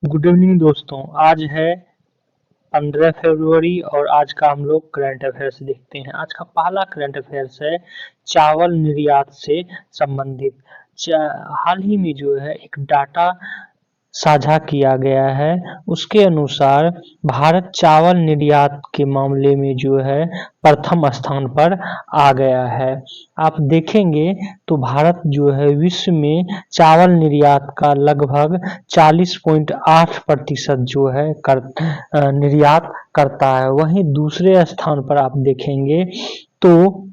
Good evening दोस्तों। आज है 15 फरवरी और आज का हम लोग करंट अफेयर्स देखते हैं। आज का पहला करंट अफेयर्स है चावल निर्यात से संबंधित। हाल ही में जो है एक डाटा साझा किया गया है। उसके अनुसार भारत चावल निर्यात के मामले में जो है प्रथम स्थान पर आ गया है। आप देखेंगे तो भारत जो है विश्व में चावल निर्यात का लगभग 40.8% जो है निर्यात करता है। वहीं दूसरे स्थान पर आप देखेंगे तो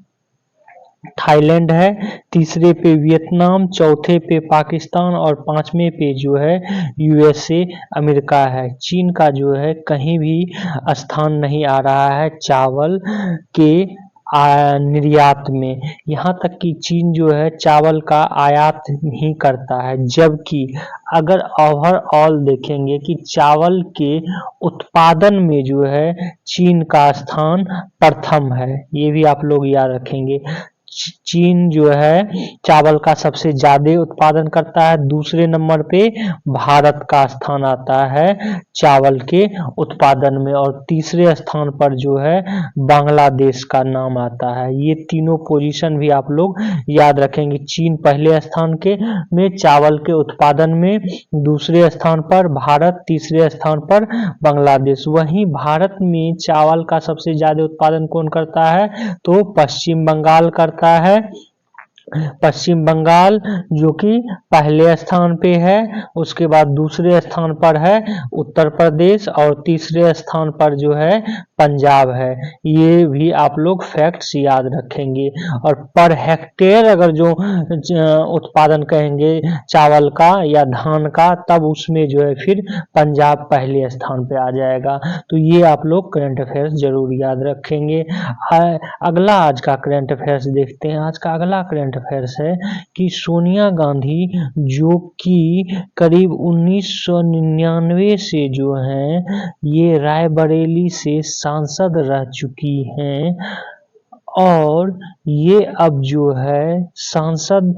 थाईलैंड है, तीसरे पे वियतनाम, चौथे पे पाकिस्तान और पांचवें पे जो है यूएसए अमेरिका है। चीन का जो है कहीं भी स्थान नहीं आ रहा है चावल के निर्यात में। यहाँ तक कि चीन जो है चावल का आयात ही करता है, जबकि अगर ओवरऑल देखेंगे कि चावल के उत्पादन में जो है चीन का स्थान प्रथम है। ये भी आप लोग याद रखेंगे। चीन जो है चावल का सबसे ज्यादा उत्पादन करता है। दूसरे नंबर पे भारत का स्थान आता है चावल के उत्पादन में और तीसरे स्थान पर जो है बांग्लादेश का नाम आता है। ये तीनों पोजीशन भी आप लोग याद रखेंगे। चीन पहले स्थान के में चावल के उत्पादन में, दूसरे स्थान पर भारत, तीसरे स्थान पर बांग्लादेश। वहीं भारत में चावल का सबसे ज्यादा उत्पादन कौन करता है तो पश्चिम बंगाल करता है। पश्चिम बंगाल जो कि पहले स्थान पे है, उसके बाद दूसरे स्थान पर है उत्तर प्रदेश और तीसरे स्थान पर जो है पंजाब है। ये भी आप लोग फैक्ट्स याद रखेंगे। और पर हेक्टेयर अगर जो उत्पादन कहेंगे चावल का या धान का, तब उसमें जो है फिर पंजाब पहले स्थान पे आ जाएगा। तो ये आप लोग करंट अफेयर्स जरूर याद रखेंगे। अगला आज का करंट अफेयर्स देखते हैं। आज का अगला करंट अफेयर्स है कि सोनिया गांधी जो कि करीब 1999 से जो हैं ये रायबरेली से सांसद रह चुकी हैं और ये अब जो है सांसद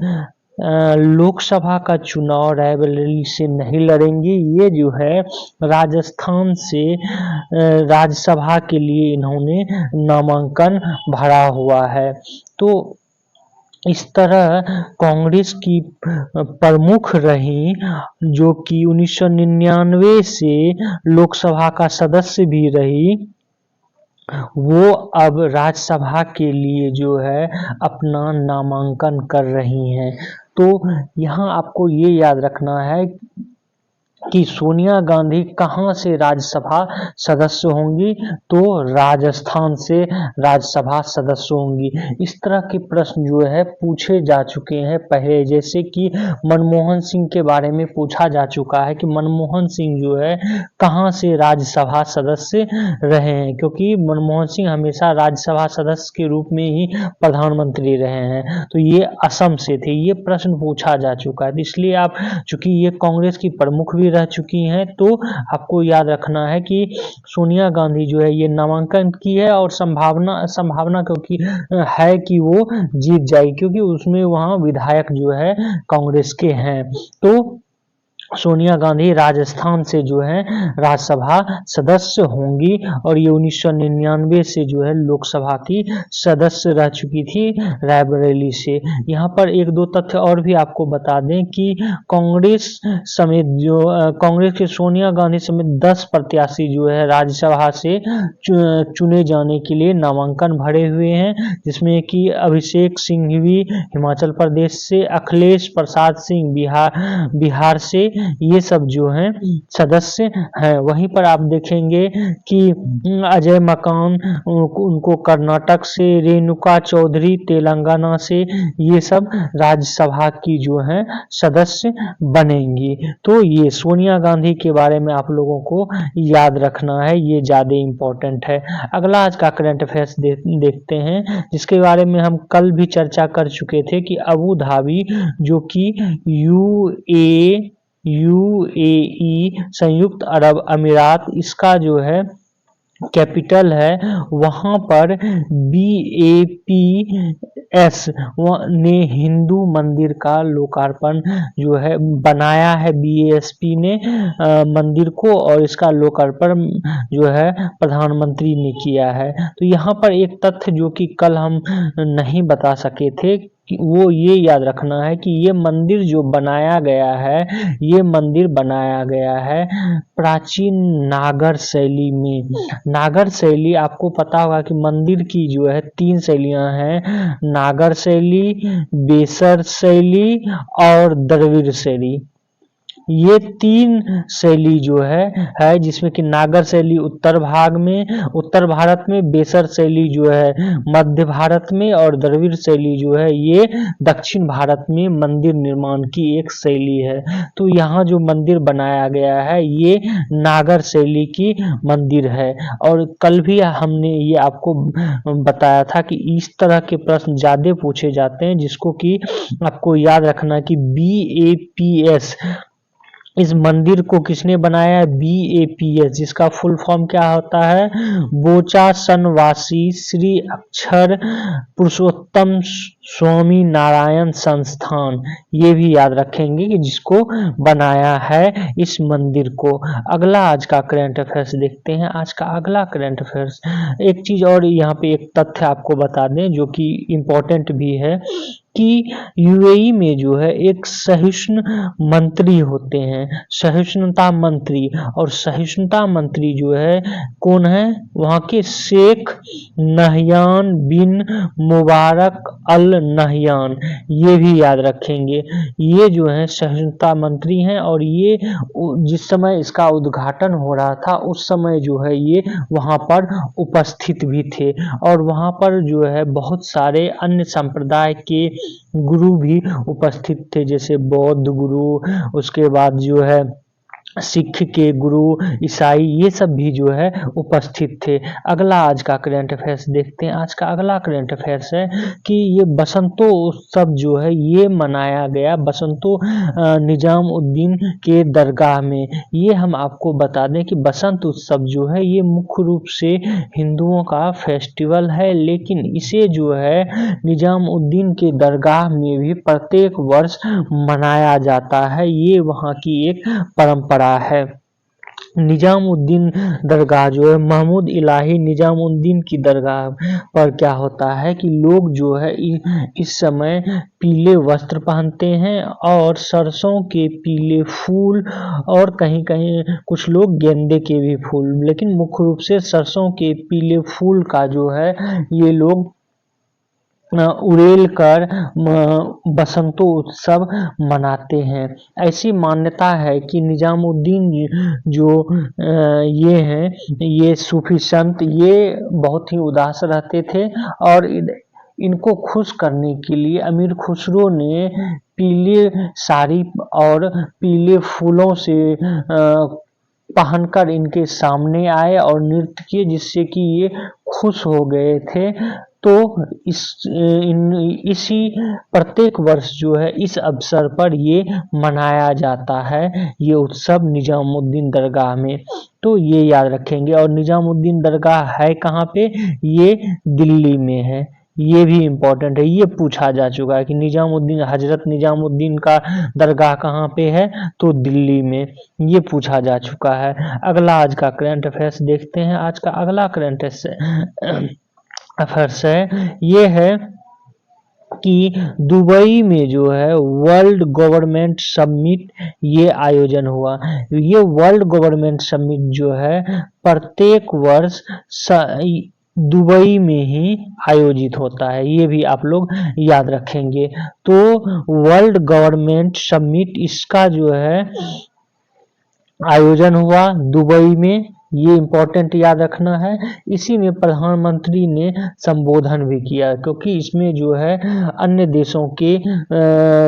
लोकसभा का चुनाव रायबरेली से नहीं लड़ेंगे। ये जो है राजस्थान से राज्यसभा के लिए इन्होंने नामांकन भरा हुआ है। तो इस तरह कांग्रेस की प्रमुख रही, जो कि 1999 से लोकसभा का सदस्य भी रही, वो अब राज्यसभा के लिए जो है अपना नामांकन कर रही हैं। तो यहाँ आपको ये याद रखना है कि सोनिया गांधी कहां से राज्यसभा सदस्य होंगी तो राजस्थान से राज्यसभा सदस्य होंगी। इस तरह के प्रश्न जो है पूछे जा चुके हैं पहले, जैसे कि मनमोहन सिंह के बारे में पूछा जा चुका है कि मनमोहन सिंह जो है कहां से राज्यसभा सदस्य रहे हैं, क्योंकि मनमोहन सिंह हमेशा राज्यसभा सदस्य के रूप में ही प्रधानमंत्री रहे हैं। तो ये असम से थे। ये प्रश्न पूछा जा चुका है, इसलिए आप चूंकि ये कांग्रेस की प्रमुख भी रह चुकी हैं तो आपको याद रखना है कि सोनिया गांधी जो है ये नामांकन की है और संभावना क्योंकि है कि वो जीत जाएगी, क्योंकि उसमें वहां विधायक जो है कांग्रेस के हैं। तो सोनिया गांधी राजस्थान से जो है राज्यसभा सदस्य होंगी और ये 1999 से जो है लोकसभा की सदस्य रह चुकी थी रायबरेली से। यहाँ पर एक दो तथ्य और भी आपको बता दें कि कांग्रेस समेत जो कांग्रेस के सोनिया गांधी समेत 10 प्रत्याशी जो है राज्यसभा से चुने जाने के लिए नामांकन भरे हुए हैं, जिसमें कि अभिषेक सिंघवी हिमाचल प्रदेश से, अखिलेश प्रसाद सिंह बिहार से, ये सब जो हैं सदस्य हैं। वहीं पर आप देखेंगे कि अजय मकान उनको कर्नाटक से, रेणुका चौधरी तेलंगाना से, ये सब राज्यसभा की जो हैं सदस्य बनेंगी। तो ये सोनिया गांधी के बारे में आप लोगों को याद रखना है, ये ज्यादा इम्पोर्टेंट है। अगला आज का करंट अफेयर्स देखते हैं, जिसके बारे में हम कल भी चर्चा कर चुके थे कि अबू धाबी जो कि यूएई संयुक्त अरब अमीरात, इसका जो है कैपिटल है, वहाँ पर BAPS ने हिंदू मंदिर का लोकार्पण जो है बनाया है। BASP ने मंदिर को, और इसका लोकार्पण जो है प्रधानमंत्री ने किया है। तो यहाँ पर एक तथ्य जो कि कल हम नहीं बता सके थे, वो ये याद रखना है कि ये मंदिर जो बनाया गया है, ये मंदिर बनाया गया है प्राचीन नागर शैली में। नागर शैली आपको पता होगा कि मंदिर की जो है 3 शैलियां हैं, नागर शैली, बेसर शैली और द्रविड़ शैली। ये 3 शैली जो है जिसमें कि नागर शैली उत्तर भाग में, उत्तर भारत में, बेसर शैली जो है मध्य भारत में, और द्रविड़ शैली जो है ये दक्षिण भारत में मंदिर निर्माण की एक शैली है। तो यहाँ जो मंदिर बनाया गया है ये नागर शैली की मंदिर है। और कल भी हमने ये आपको बताया था कि इस तरह के प्रश्न ज्यादा पूछे जाते हैं, जिसको कि आपको याद रखना कि BAPS, इस मंदिर को किसने बनाया है? BAPS, जिसका फुल फॉर्म क्या होता है? बोचासनवासी श्री अक्षर पुरुषोत्तम स्वामी नारायण संस्थान। ये भी याद रखेंगे कि जिसको बनाया है इस मंदिर को। अगला आज का करंट अफेयर्स देखते हैं। आज का अगला करंट अफेयर्स, एक चीज और यहाँ पे एक तथ्य आपको बता दें जो कि इम्पोर्टेंट भी है कि UAE में जो है एक सहिष्णु मंत्री होते हैं, सहिष्णुता मंत्री। और सहिष्णुता मंत्री जो है कौन है? वहाँ के शेख नहयान बिन मुबारक अल नहयान। ये भी याद रखेंगे, ये जो है सहिष्णुता मंत्री हैं। और ये जिस समय इसका उद्घाटन हो रहा था उस समय जो है ये वहाँ पर उपस्थित भी थे, और वहाँ पर जो है बहुत सारे अन्य संप्रदाय के गुरु भी उपस्थित थे, जैसे बौद्ध गुरु, उसके बाद जो है सिख के गुरु, ईसाई, ये सब भी जो है उपस्थित थे। अगला आज का करंट अफेयर्स देखते हैं। आज का अगला करंट अफेयर्स है कि ये बसंतो उत्सव जो है ये मनाया गया बसंतो निजामुद्दीन के दरगाह में। ये हम आपको बता दें कि बसंत उत्सव जो है ये मुख्य रूप से हिंदुओं का फेस्टिवल है, लेकिन इसे जो है निजामुद्दीन के दरगाह में भी प्रत्येक वर्ष मनाया जाता है। ये वहाँ की एक परंपरा है। निजामुद्दीन दरगाह जो है, महमूद इलाही निजामुद्दीन की दरगाह पर क्या होता है कि लोग जो है इस समय पीले वस्त्र पहनते हैं और सरसों के पीले फूल, और कहीं कहीं कुछ लोग गेंदे के भी फूल, लेकिन मुख्य रूप से सरसों के पीले फूल का जो है ये लोग उड़ेल कर बसंतो उत्सव मनाते हैं। ऐसी मान्यता है कि निजामुद्दीन जो ये हैं, ये सूफी संत, ये बहुत ही उदास रहते थे, और इनको खुश करने के लिए अमीर खुसरो ने पीले साड़ी और पीले फूलों से पहनकर इनके सामने आए और नृत्य किए, जिससे कि ये खुश हो गए थे। तो इसी प्रत्येक वर्ष जो है इस अवसर पर ये मनाया जाता है, ये उत्सव निजामुद्दीन दरगाह में। तो ये याद रखेंगे। और निजामुद्दीन दरगाह है कहाँ पे? ये दिल्ली में है। ये भी इम्पोर्टेंट है, ये पूछा जा चुका है कि निजामुद्दीन, हजरत निजामुद्दीन का दरगाह कहाँ पे है? तो दिल्ली में। ये पूछा जा चुका है। अगला आज का करंट अफेयर्स देखते हैं। आज का अगला करंट अफेयर्स है, ये है कि दुबई में जो है वर्ल्ड गवर्नमेंट समिट ये आयोजन हुआ। ये वर्ल्ड गवर्नमेंट समिट जो है प्रत्येक वर्ष दुबई में ही आयोजित होता है। ये भी आप लोग याद रखेंगे। तो वर्ल्ड गवर्नमेंट समिट, इसका जो है आयोजन हुआ दुबई में, ये इम्पोर्टेंट याद रखना है। इसी में प्रधानमंत्री ने संबोधन भी किया, क्योंकि इसमें जो है अन्य देशों के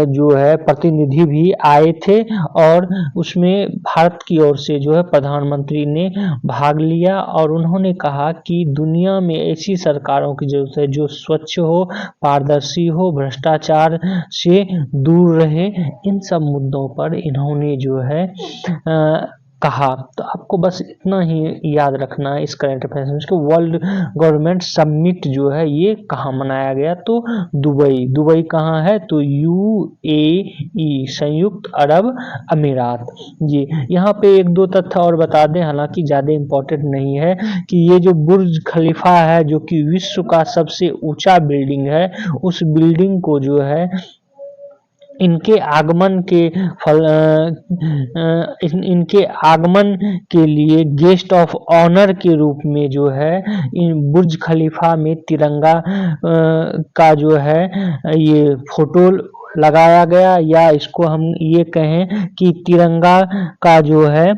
जो है प्रतिनिधि भी आए थे, और उसमें भारत की ओर से जो है प्रधानमंत्री ने भाग लिया। और उन्होंने कहा कि दुनिया में ऐसी सरकारों की जरूरत है जो स्वच्छ हो, पारदर्शी हो, भ्रष्टाचार से दूर रहे। इन सब मुद्दों पर इन्होंने जो है कहा। तो आपको बस इतना ही याद रखना है इस करंट अफेयर्स में। वर्ल्ड गवर्नमेंट समिट जो है ये कहाँ मनाया गया, तो दुबई। दुबई कहाँ है, तो यूएई, संयुक्त अरब अमीरात। जी, यहाँ पे एक दो तथ्य और बता दें, हालांकि ज़्यादा इम्पोर्टेंट नहीं है, कि ये जो बुर्ज खलीफा है जो कि विश्व का सबसे ऊंचा बिल्डिंग है, उस बिल्डिंग को जो है इनके आगमन के इनके आगमन के लिए गेस्ट ऑफ ऑनर के रूप में जो है इन बुर्ज खलीफा में तिरंगा का जो है ये फोटो लगाया गया, या इसको हम ये कहें कि तिरंगा का जो है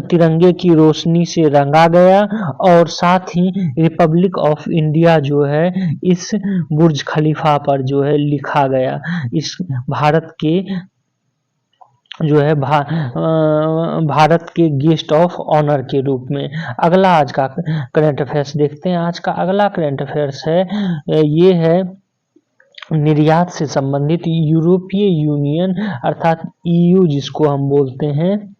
तिरंगे की रोशनी से रंगा गया, और साथ ही रिपब्लिक ऑफ इंडिया जो है इस बुर्ज खलीफा पर जो है लिखा गया, इस भारत के जो है भारत के गेस्ट ऑफ ऑनर के रूप में। अगला आज का करंट अफेयर्स देखते हैं। आज का अगला करंट अफेयर्स है, ये है निर्यात से संबंधित। यूरोपीय यूनियन अर्थात ईयू जिसको हम बोलते हैं,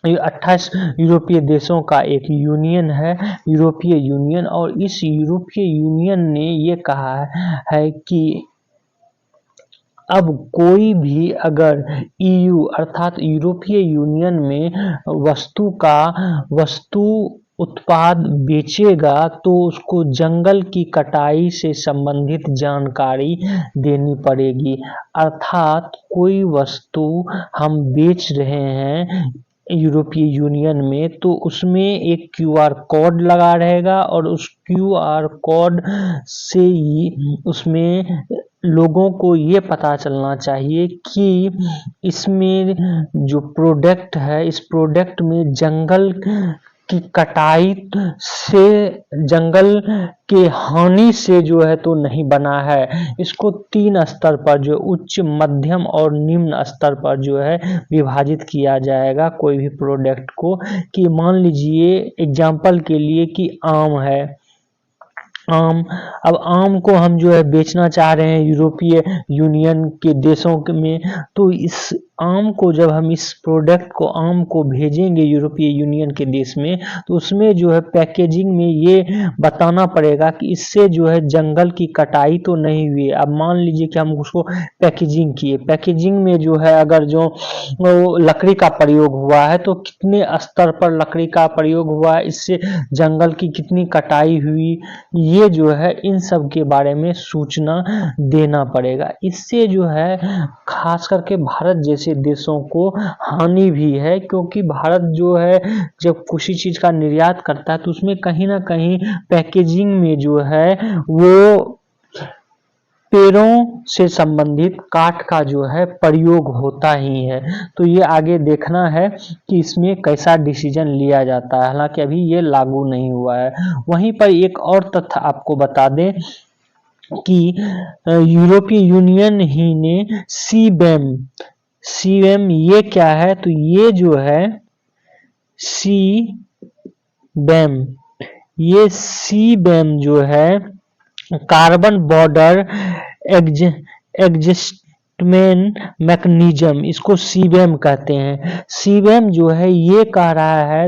ये 28 यूरोपीय देशों का एक यूनियन है, यूरोपीय यूनियन। और इस यूरोपीय यूनियन ने ये कहा है कि अब कोई भी अगर ईयू अर्थात यूरोपीय यूनियन में वस्तु उत्पाद बेचेगा तो उसको जंगल की कटाई से संबंधित जानकारी देनी पड़ेगी। अर्थात कोई वस्तु हम बेच रहे हैं यूरोपीय यूनियन में, तो उसमें एक क्यूआर कोड लगा रहेगा, और उस क्यूआर कोड से उसमें लोगों को ये पता चलना चाहिए कि इसमें जो प्रोडक्ट है, इस प्रोडक्ट में जंगल की कटाई से, जंगल के हानि से जो है तो नहीं बना है। इसको 3 स्तर पर जो उच्च, मध्यम और निम्न स्तर पर जो है विभाजित किया जाएगा कोई भी प्रोडक्ट को। कि मान लीजिए एग्जाम्पल के लिए कि आम है, आम, अब आम को हम जो है बेचना चाह रहे हैं यूरोपीय यूनियन के देशों में, तो इस आम को जब हम इस प्रोडक्ट को, आम को भेजेंगे यूरोपीय यूनियन के देश में, तो उसमें जो है पैकेजिंग में ये बताना पड़ेगा कि इससे जो है जंगल की कटाई तो नहीं हुई। अब मान लीजिए कि हम उसको पैकेजिंग किए, पैकेजिंग में जो है अगर जो लकड़ी का प्रयोग हुआ है तो कितने स्तर पर लकड़ी का प्रयोग हुआ, इससे जंगल की कितनी कटाई हुई, ये जो है इन सब के बारे में सूचना देना पड़ेगा। इससे जो है खास करके भारत जैसे देशों को हानि भी है, क्योंकि भारत जो है जब किसी चीज का निर्यात करता है तो उसमें कहीं ना कहीं पैकेजिंग में जो है वो पेड़ों से संबंधित काठ का जो है प्रयोग होता ही है। तो ये आगे देखना है कि इसमें कैसा डिसीजन लिया जाता है, हालांकि अभी ये लागू नहीं हुआ है। वहीं पर एक और तथ्य आपको बता दें कि यूरोपीय यूनियन ही ने सीबेम ये क्या है, तो ये जो है सीबेम जो है कार्बन बॉर्डर एडजस्टमेंट मैकेनिज्म, इसको सीबेम कहते हैं। सीबेम जो है ये कह रहा है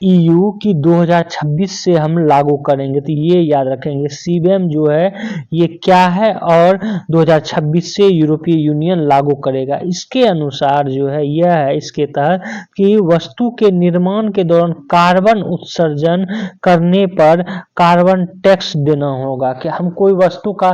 ईयू की 2026 से हम लागू करेंगे, तो ये याद रखेंगे सीबेम जो है ये क्या है, और 2026 से यूरोपीय यूनियन लागू करेगा। इसके अनुसार जो है यह है इसके तहत कि वस्तु के निर्माण के दौरान कार्बन उत्सर्जन करने पर कार्बन टैक्स देना होगा। कि हम कोई वस्तु का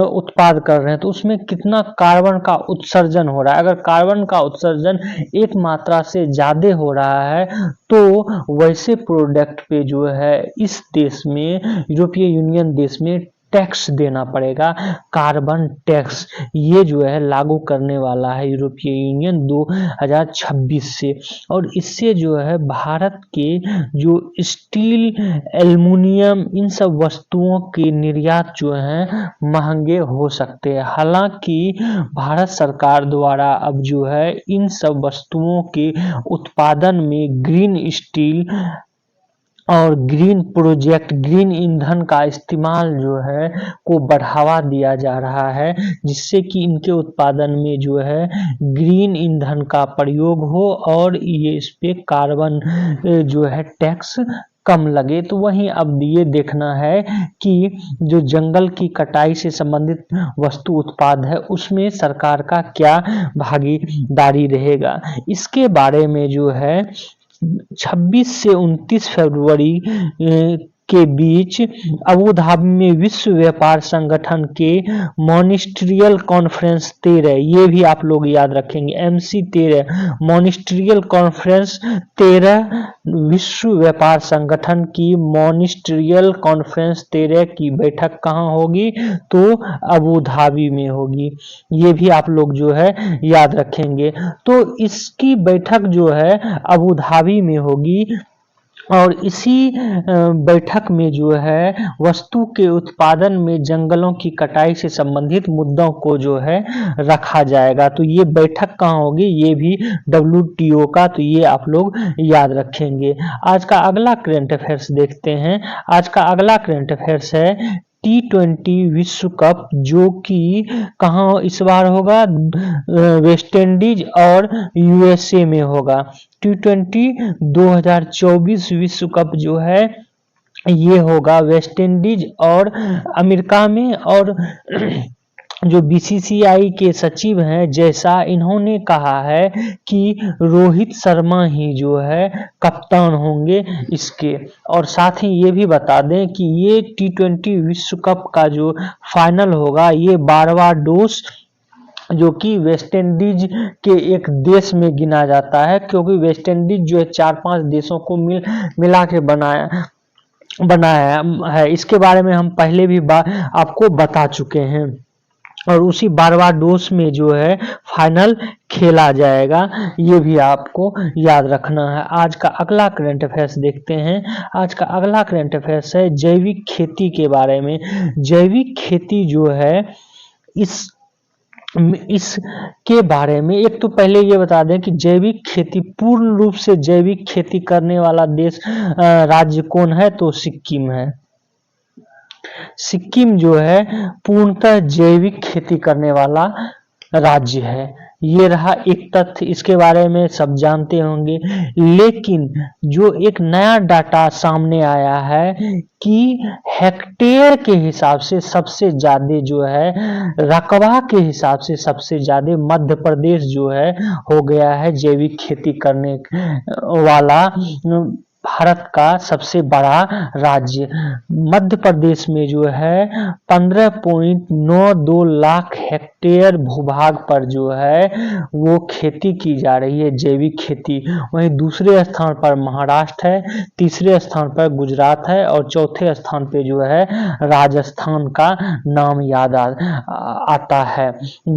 उत्पाद कर रहे हैं तो उसमें कितना कार्बन का उत्सर्जन हो रहा है, अगर कार्बन का उत्सर्जन एक मात्रा से ज्यादा हो रहा है तो वैसे प्रोडक्ट पे जो है इस देश में, यूरोपीय यूनियन देश में टैक्स देना पड़ेगा, कार्बन टैक्स। ये जो है लागू करने वाला है यूरोपीय यूनियन 2026 से। और इससे जो है भारत के जो स्टील, एल्युमिनियम, इन सब वस्तुओं के निर्यात जो है महंगे हो सकते हैं। हालांकि भारत सरकार द्वारा अब जो है इन सब वस्तुओं के उत्पादन में ग्रीन स्टील और ग्रीन प्रोजेक्ट, ग्रीन ईंधन का इस्तेमाल जो है को बढ़ावा दिया जा रहा है, जिससे कि इनके उत्पादन में जो है ग्रीन ईंधन का प्रयोग हो और ये इस पे कार्बन जो है टैक्स कम लगे। तो वहीं अब ये देखना है कि जो जंगल की कटाई से संबंधित वस्तु उत्पाद है उसमें सरकार का क्या भागीदारी रहेगा। इसके बारे में जो है 26 से 29 फरवरी के बीच अबू धाबी में विश्व व्यापार संगठन के मॉनिस्ट्रियल कॉन्फ्रेंस 13, ये भी आप लोग याद रखेंगे, MC 13 मॉनिस्ट्रियल कॉन्फ्रेंस 13, विश्व व्यापार संगठन की मॉनिस्ट्रियल कॉन्फ्रेंस 13 की बैठक कहाँ होगी, तो अबू धाबी में होगी। ये भी आप लोग जो है याद रखेंगे। तो इसकी बैठक जो है अबू धाबी में होगी और इसी बैठक में जो है वस्तु के उत्पादन में जंगलों की कटाई से संबंधित मुद्दों को जो है रखा जाएगा। तो ये बैठक कहाँ होगी, ये भी WTO का, तो ये आप लोग याद रखेंगे। आज का अगला करंट अफेयर्स देखते हैं। आज का अगला करंट अफेयर्स है T20 विश्व कप, जो कि कहाँ इस बार होगा, वेस्ट इंडीज और USA में होगा। T20 2024 विश्व कप जो है ये होगा वेस्ट इंडीज और अमेरिका में। और जो BCCI के सचिव हैं जैसा, इन्होंने कहा है कि रोहित शर्मा ही जो है कप्तान होंगे इसके। और साथ ही ये भी बता दें कि ये T20 विश्व कप का जो फाइनल होगा ये बारबाडोस, जो कि वेस्ट इंडीज के एक देश में गिना जाता है, क्योंकि वेस्ट इंडीज जो है 4-5 देशों को मिला के बनाया है। इसके बारे में हम पहले भी आपको बता चुके हैं। और उसी बारबाडोस में जो है फाइनल खेला जाएगा, ये भी आपको याद रखना है। आज का अगला करंट अफेयर्स देखते हैं। आज का अगला करंट अफेयर्स है जैविक खेती के बारे में। जैविक खेती जो है इसके बारे में एक तो पहले ये बता दें कि जैविक खेती, पूर्ण रूप से जैविक खेती करने वाला देश राज्य कौन है, तो सिक्किम है। सिक्किम जो है पूर्णतः जैविक खेती करने वाला राज्य है। ये रहा एक तथ्य, इसके बारे में सब जानते होंगे। लेकिन जो एक नया डाटा सामने आया है कि हेक्टेयर के हिसाब से सबसे ज्यादा जो है, रकबा के हिसाब से सबसे ज्यादा मध्य प्रदेश जो है हो गया है जैविक खेती करने वाला भारत का सबसे बड़ा राज्य। मध्य प्रदेश में जो है 15.92 लाख हेक्टेयर भूभाग पर जो है वो खेती की जा रही है, जैविक खेती। वहीं दूसरे स्थान पर महाराष्ट्र है, तीसरे स्थान पर गुजरात है और चौथे स्थान पे जो है राजस्थान का नाम याद आता है।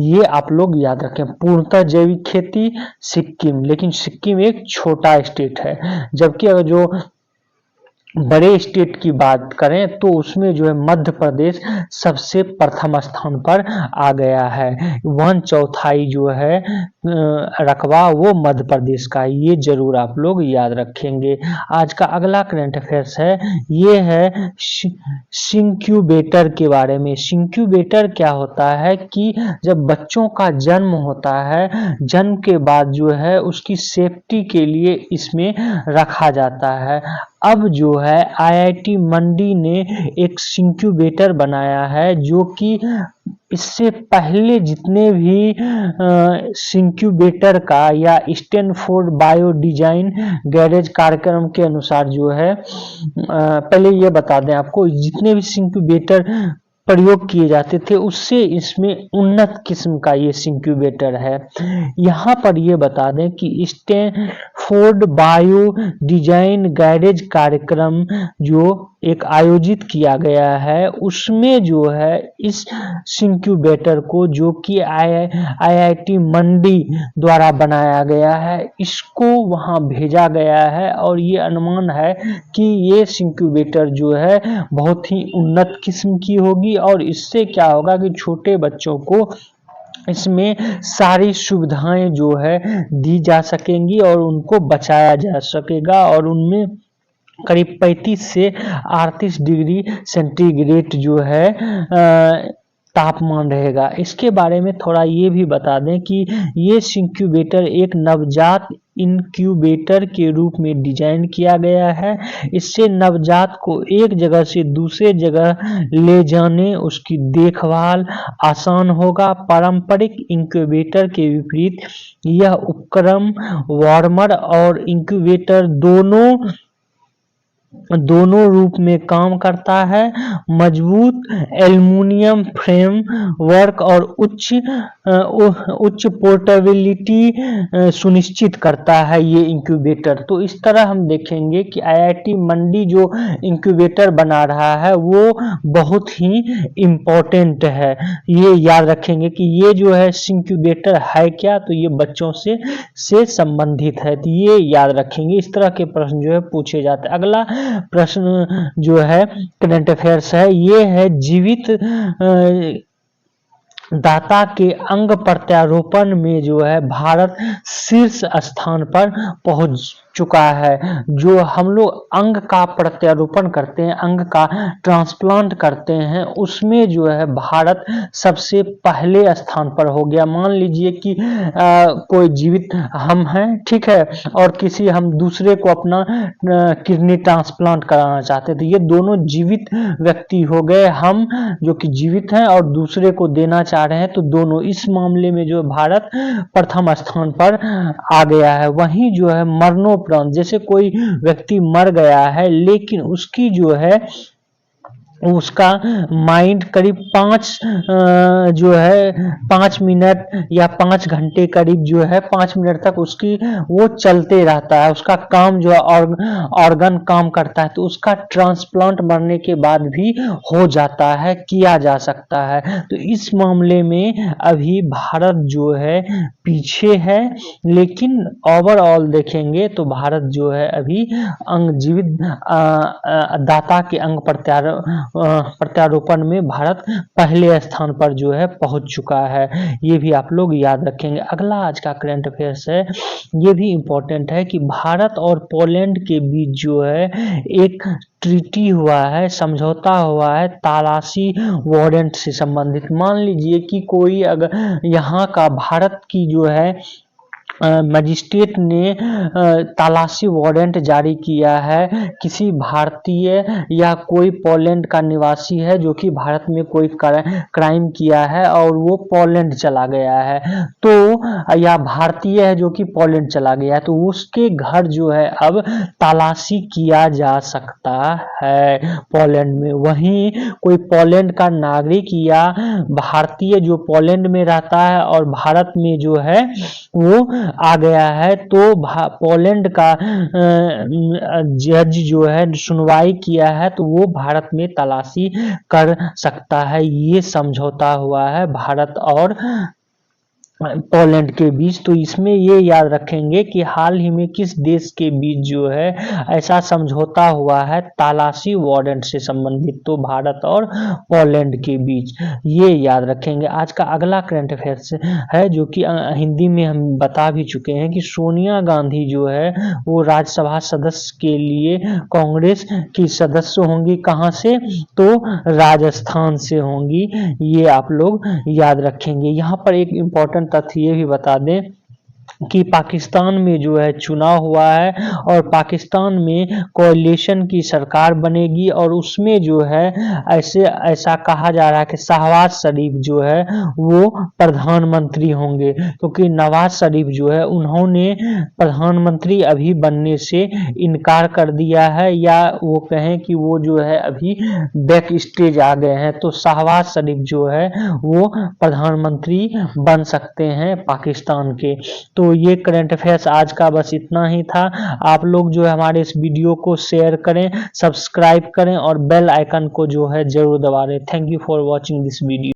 ये आप लोग याद रखें। पूर्णतः जैविक खेती सिक्किम, लेकिन सिक्किम एक छोटा स्टेट है, जबकि अगर जो बड़े स्टेट की बात करें तो उसमें जो है मध्य प्रदेश सबसे प्रथम स्थान पर आ गया है। 1/4 जो है रकबा वो मध्य प्रदेश का, ये जरूर आप लोग याद रखेंगे। आज का अगला करंट अफेयर्स है, ये है सिंक्यूबेटर के बारे में। सिंक्यूबेटर क्या होता है कि जब बच्चों का जन्म होता है, जन्म के बाद जो है उसकी सेफ्टी के लिए इसमें रखा जाता है। अब जो है IIT मंडी ने एक इंक्यूबेटर बनाया है, जो कि इससे पहले जितने भी इंक्यूबेटर का या स्टैनफोर्ड बायो डिजाइन गैरेज कार्यक्रम के अनुसार जो है, पहले ये बता दें आपको, जितने भी इंक्यूबेटर प्रयोग किए जाते थे उससे इसमें उन्नत किस्म का ये इंक्यूबेटर है। यहाँ पर ये बता दें कि स्टैनफोर्ड बायो डिजाइन गैरेज कार्यक्रम जो एक आयोजित किया गया है, उसमें जो है इस इंक्यूबेटर को, जो कि IIT मंडी द्वारा बनाया गया है, इसको वहां भेजा गया है। और ये अनुमान है कि ये इंक्यूबेटर जो है बहुत ही उन्नत किस्म की होगी और इससे क्या होगा कि छोटे बच्चों को इसमें सारी सुविधाएं जो है दी जा सकेंगी और उनको बचाया जा सकेगा और उनमें करीब 35 से 38 डिग्री सेंटीग्रेड जो है तापमान रहेगा। इसके बारे में थोड़ा ये भी बता दें कि ये इंक्यूबेटर एक नवजात इंक्यूबेटर के रूप में डिजाइन किया गया है। इससे नवजात को एक जगह से दूसरे जगह ले जाने, उसकी देखभाल आसान होगा। पारंपरिक इंक्यूबेटर के विपरीत यह उपकरण वार्मर और इंक्यूबेटर दोनों रूप में काम करता है। मजबूत एल्युमिनियम फ्रेम वर्क और उच्च पोर्टेबिलिटी सुनिश्चित करता है ये इंक्यूबेटर। तो इस तरह हम देखेंगे कि आईआईटी मंडी जो इंक्यूबेटर बना रहा है वो बहुत ही इम्पोर्टेंट है। ये याद रखेंगे कि ये जो है इंक्यूबेटर है क्या, तो ये बच्चों से संबंधित है, तो ये याद रखेंगे। इस तरह के प्रश्न जो है पूछे जाते हैं। अगला प्रश्न जो है करंट अफेयर्स है, ये है जीवित दाता के अंग प्रत्यारोपण में जो है भारत शीर्ष स्थान पर पहुंच चुका है। जो हम लोग अंग का प्रत्यारोपण करते हैं, अंग का ट्रांसप्लांट करते हैं, उसमें जो है भारत सबसे पहले स्थान पर हो गया। मान लीजिए कि कोई जीवित हम हैं, ठीक है, और किसी हम दूसरे को अपना किडनी ट्रांसप्लांट कराना चाहते हैं, तो ये दोनों जीवित व्यक्ति हो गए, हम जो कि जीवित हैं और दूसरे को देना चाह रहे हैं, तो दोनों इस मामले में जो भारत प्रथम स्थान पर आ गया है। वहीं जो है मरणोपरांत, जैसे कोई व्यक्ति मर गया है लेकिन उसकी जो है उसका माइंड करीब 5 मिनट या 5 घंटे करीब जो है 5 मिनट तक उसकी वो चलते रहता है, उसका काम जो है ऑर्गन काम करता है, तो उसका ट्रांसप्लांट मरने के बाद भी हो जाता है, किया जा सकता है। तो इस मामले में अभी भारत जो है पीछे है, लेकिन ओवरऑल देखेंगे तो भारत जो है अभी जीवित दाता के अंग प्रत्यारोपण में भारत पहले स्थान पर जो है पहुंच चुका है। ये भी आप लोग याद रखेंगे। अगला आज का करंट अफेयर्स है, ये भी इम्पोर्टेंट है कि भारत और पोलैंड के बीच जो है एक ट्रीटी हुआ है, समझौता हुआ है तलाशी वारंट से संबंधित। मान लीजिए कि कोई अगर यहाँ का भारत की जो है मजिस्ट्रेट ने तलाशी वारंट जारी किया है किसी भारतीय या कोई पोलैंड का निवासी है जो कि भारत में कोई क्राइम किया है और वो पोलैंड चला गया है, तो या भारतीय है जो कि पोलैंड चला गया है, तो उसके घर जो है अब तलाशी किया जा सकता है पोलैंड में। वहीं कोई पोलैंड का नागरिक या भारतीय जो पोलैंड में रहता है और भारत में जो है वो आ गया है, तो पोलैंड का जज जो है सुनवाई किया है, तो वो भारत में तलाशी कर सकता है। ये समझौता हुआ है भारत और पोलैंड के बीच। तो इसमें ये याद रखेंगे कि हाल ही में किस देश के बीच जो है ऐसा समझौता हुआ है तलाशी वारंट से संबंधित, तो भारत और पोलैंड के बीच, ये याद रखेंगे। आज का अगला करंट अफेयर्स है जो कि हिंदी में हम बता भी चुके हैं कि सोनिया गांधी जो है वो राज्यसभा सदस्य के लिए कांग्रेस की सदस्य होंगी। कहाँ से? तो राजस्थान से होंगी। ये आप लोग याद रखेंगे। यहाँ पर एक इम्पोर्टेंट तथ्य ये भी बता दें कि पाकिस्तान में जो है चुनाव हुआ है और पाकिस्तान में कोalition की सरकार बनेगी और उसमें जो है ऐसा कहा जा रहा है कि शहबाज शरीफ जो है वो प्रधानमंत्री होंगे, क्योंकि नवाज शरीफ जो है उन्होंने प्रधानमंत्री अभी बनने से इनकार कर दिया है, या वो कहें कि वो जो है अभी बैक स्टेज आ गए हैं, तो शहबाज शरीफ जो है वो प्रधानमंत्री बन सकते हैं पाकिस्तान के। तो ये करंट अफेयर्स आज का बस इतना ही था। आप लोग जो है हमारे इस वीडियो को शेयर करें, सब्सक्राइब करें और बेल आइकन को जो है जरूर दबा दें। Thank you for watching this video.